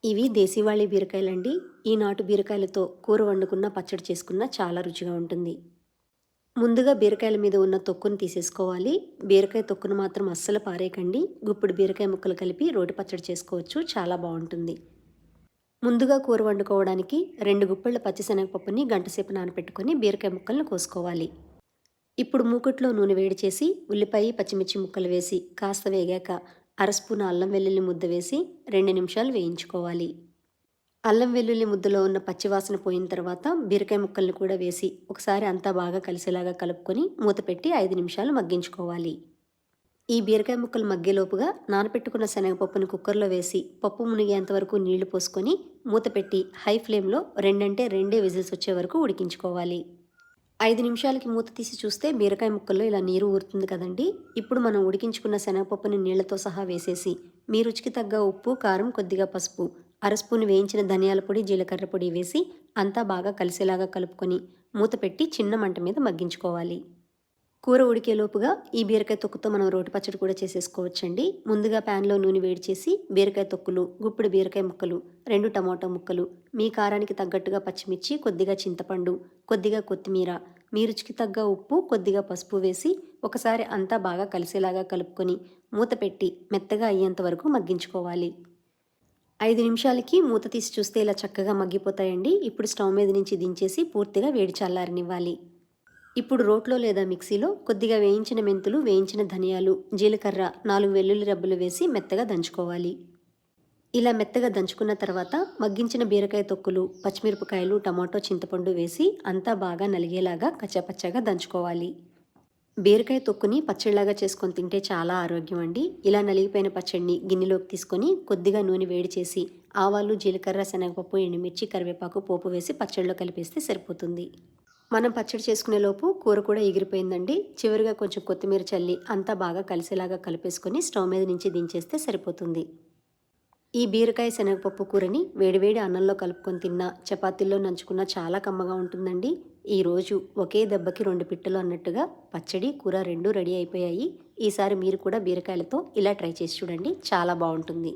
ఇవి దేశీవాళీ బీరకాయలండి. ఈ నాటు బీరకాయలతో కూర వండుకున్న, పచ్చడి చేసుకున్న చాలా రుచిగా ఉంటుంది. ముందుగా బీరకాయల మీద ఉన్న తొక్కును తీసేసుకోవాలి. బీరకాయ తొక్కును మాత్రం అస్సలు పారేయకండి. గుప్పుడు బీరకాయ ముక్కలు కలిపి రోటి పచ్చడి చేసుకోవచ్చు. చాలా బాగుంటుంది. ముందుగా కూర వండుకోవడానికి 2 గుప్పెళ్ళ పచ్చిశనగపప్పుని గంటసేపు నానపెట్టుకొని బీరకాయ ముక్కలను కోసుకోవాలి. ఇప్పుడు మూకుట్లో నూనె వేడి చేసి ఉల్లిపాయ, పచ్చిమిర్చి ముక్కలు వేసి కాస్త వేగాక అర స్పూన్ అల్లం వెల్లుల్లి ముద్ద వేసి 2 నిమిషాలు వేయించుకోవాలి. అల్లం వెల్లుల్లి ముద్దలో ఉన్న పచ్చివాసన పోయిన తర్వాత బీరకాయ ముక్కల్ని కూడా వేసి ఒకసారి అంతా బాగా కలిసేలాగా కలుపుకొని మూత పెట్టి 5 నిమిషాలు మగ్గించుకోవాలి. ఈ బీరకాయ ముక్కలు మగ్గేలోపుగా నానపెట్టుకున్న శనగపప్పుని కుక్కర్లో వేసి పప్పు మునిగేంత వరకు నీళ్లు పోసుకొని మూత పెట్టి హై ఫ్లేమ్లో 2 విజిల్స్ వచ్చే వరకు ఉడికించుకోవాలి. 5 నిమిషాలకి మూత తీసి చూస్తే బీరకాయ ముక్కల్లో ఇలా నీరు ఊరుతుంది కదండి. ఇప్పుడు మనం ఉడికించుకున్న శనగపప్పుని నీళ్లతో సహా వేసేసి మీ రుచికి తగ్గ ఉప్పు, కారం, కొద్దిగా పసుపు, అర స్పూన్ వేయించిన ధనియాల పొడి, జీలకర్ర పొడి వేసి అంతా బాగా కలిసేలాగా కలుపుకొని మూత పెట్టి చిన్న మంట మీద మగ్గించుకోవాలి. కూర ఉడికేలోపుగా ఈ బీరకాయ తొక్కుతో మనం రోటి పచ్చడి కూడా చేసేసుకోవచ్చండి. ముందుగా ప్యాన్లో నూనె వేడి చేసి బీరకాయ తొక్కులు, గుప్పెడు బీరకాయ ముక్కలు, 2 టమాటో ముక్కలు, మీ కారానికి తగ్గట్టుగా పచ్చిమిర్చి, కొద్దిగా చింతపండు, కొద్దిగా కొత్తిమీర, మీ రుచికి తగ్గ ఉప్పు, కొద్దిగా పసుపు వేసి ఒకసారి అంతా బాగా కలిసేలాగా కలుపుకొని మూత పెట్టి మెత్తగా అయ్యేంత వరకు మగ్గించుకోవాలి. 5 నిమిషాలకి మూత తీసి చూస్తే ఇలా చక్కగా మగ్గిపోతాయండి. ఇప్పుడు స్టవ్ మీద నుంచి దించేసి పూర్తిగా వేడి చల్లారనివ్వాలి. ఇప్పుడు రోట్లో లేదా మిక్సీలో కొద్దిగా వేయించిన మెంతులు, వేయించిన ధనియాలు, జీలకర్ర, 4 వెల్లుల్లి రబ్బలు వేసి మెత్తగా దంచుకోవాలి. ఇలా మెత్తగా దంచుకున్న తర్వాత మగ్గించిన బీరకాయ తొక్కులు, పచ్చిమిరపకాయలు, టమాటో, చింతపండు వేసి అంతా బాగా నలిగేలాగా కచ్చాపచ్చాగా దంచుకోవాలి. బీరకాయ తొక్కుని పచ్చడిలాగా చేసుకొని తింటే చాలా ఆరోగ్యం అండి. ఇలా నలిగిపోయిన పచ్చడిని గిన్నెలోకి తీసుకొని కొద్దిగా నూనె వేడి చేసి ఆవాలు, జీలకర్ర, శనగపప్పు, ఎండుమిర్చి, కరివేపాకు పోపు వేసి పచ్చడిలో కలిపేస్తే సరిపోతుంది. మనం పచ్చడి చేసుకునే లోపు కూర కూడా ఎగిరిపోయిందండి. చివరిగా కొంచెం కొత్తిమీర చల్లి అంతా బాగా కలిసేలాగా కలిపేసుకొని స్టవ్ మీద నుంచి దించేస్తే సరిపోతుంది. ఈ బీరకాయ శనగపప్పు కూరని వేడివేడి అన్నంలో కలుపుకొని తిన్నా, చపాతీల్లో నంచుకున్నా చాలా కమ్మగా ఉంటుందండి. ఈరోజు ఒకే దెబ్బకి 2 పిట్టలు అన్నట్టుగా పచ్చడి, కూర 2 రెడీ అయిపోయాయి. ఈసారి మీరు కూడా బీరకాయలతో ఇలా ట్రై చేసి చూడండి. చాలా బాగుంటుంది.